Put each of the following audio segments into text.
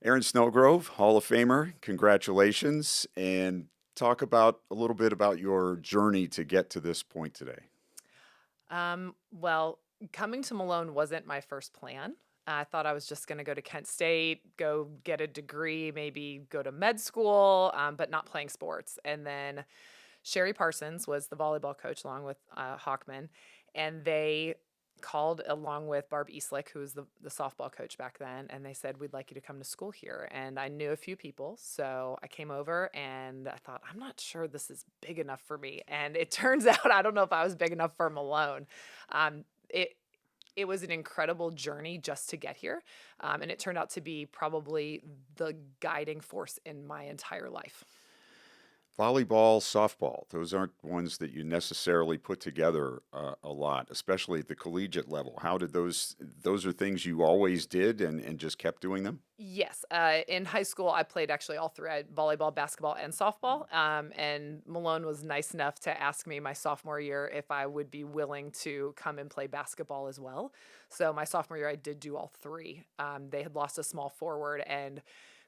Erin Snellgrove, Hall of Famer, congratulations, and talk about a little bit about your journey to get to this point today. Well, coming to Malone wasn't my first plan. I thought I was just going to go to Kent State, go get a degree, maybe go to med school, but not playing sports. And then Sherry Parsons was the volleyball coach along with Hawkman, and they called along with Barb Eastlick, who was the softball coach back then, and they said, "We'd like you to come to school here." And I knew a few people, so I came over and I thought, I'm not sure this is big enough for me. And it turns out I don't know if I was big enough for Malone. Um, it it was an incredible journey just to get here, and it turned out to be probably the guiding force in my entire life. Volleyball, softball, those aren't ones that you necessarily put together a lot, especially at the collegiate level. How did those are things you always did and just kept doing them? Yes, in high school, I played actually all three. I had volleyball, basketball, and softball. And Malone was nice enough to ask me my sophomore year if I would be willing to come and play basketball as well. So my sophomore year, I did do all three. They had lost a small forward, and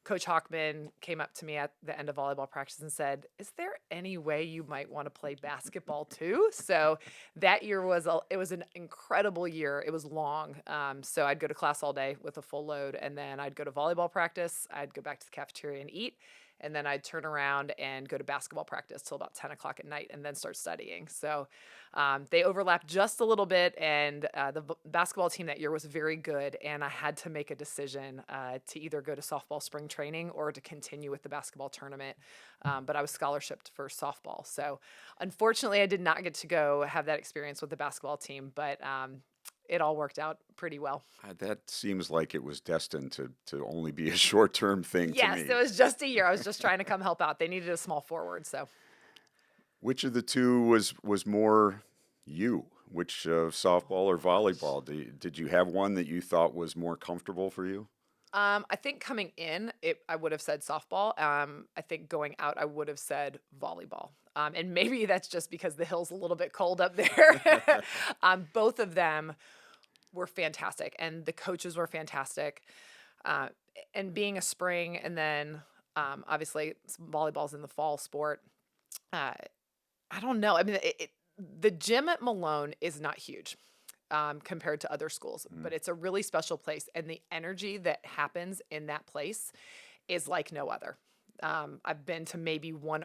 Coach Hawkman came up to me at the end of volleyball practice and said, "Is there any way you might want to play basketball too?" So that year it was an incredible year. It was long. So I'd go to class all day with a full load, and then I'd go to volleyball practice. I'd go back to the cafeteria and eat, and then I'd turn around and go to basketball practice till about 10 o'clock at night, and then start studying. So they overlapped just a little bit, and the basketball team that year was very good, and I had to make a decision to either go to softball spring training or to continue with the basketball tournament. But I was scholarshiped for softball, so unfortunately, I did not get to go have that experience with the basketball team, but it all worked out pretty well. That seems like it was destined to only be a short-term thing to Yes, it me. was just a year. I was just trying to come help out. They needed a small forward, so. Which of the two was more you? Which softball or volleyball? Did you have one that you thought was more comfortable for you? I think coming in, I would have said softball. I think going out, I would have said volleyball. And maybe that's just because the hill's a little bit cold up there. Both of them were fantastic, and the coaches were fantastic. Uh, and being a spring, and then obviously volleyball's in the fall sport. Uh, I don't know. I mean, the gym at Malone is not huge compared to other schools, Mm. but it's a really special place. And the energy that happens in that place is like no other. I've been to maybe one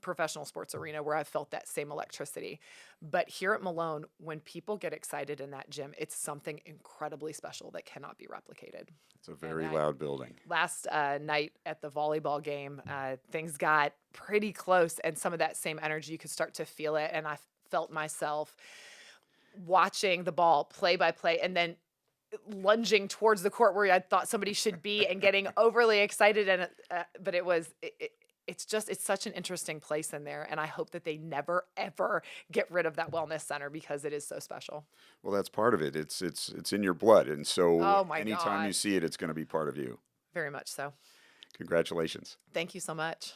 professional sports arena where I've felt that same electricity. But here at Malone, when people get excited in that gym, it's something incredibly special that cannot be replicated. It's a And very loud building. last night at the volleyball game, things got pretty close, and some of that same energy, you could start to feel it. And I felt myself watching the ball play by play and then lunging towards the court where I thought somebody should be and getting overly excited. And but it's such an interesting place in there, and I hope that they never ever get rid of that wellness center because it is so special. Well, that's part of it. It's in your blood, and so Oh my anytime you god, see it, it's going to be part of you. very much so. Congratulations. Thank you so much.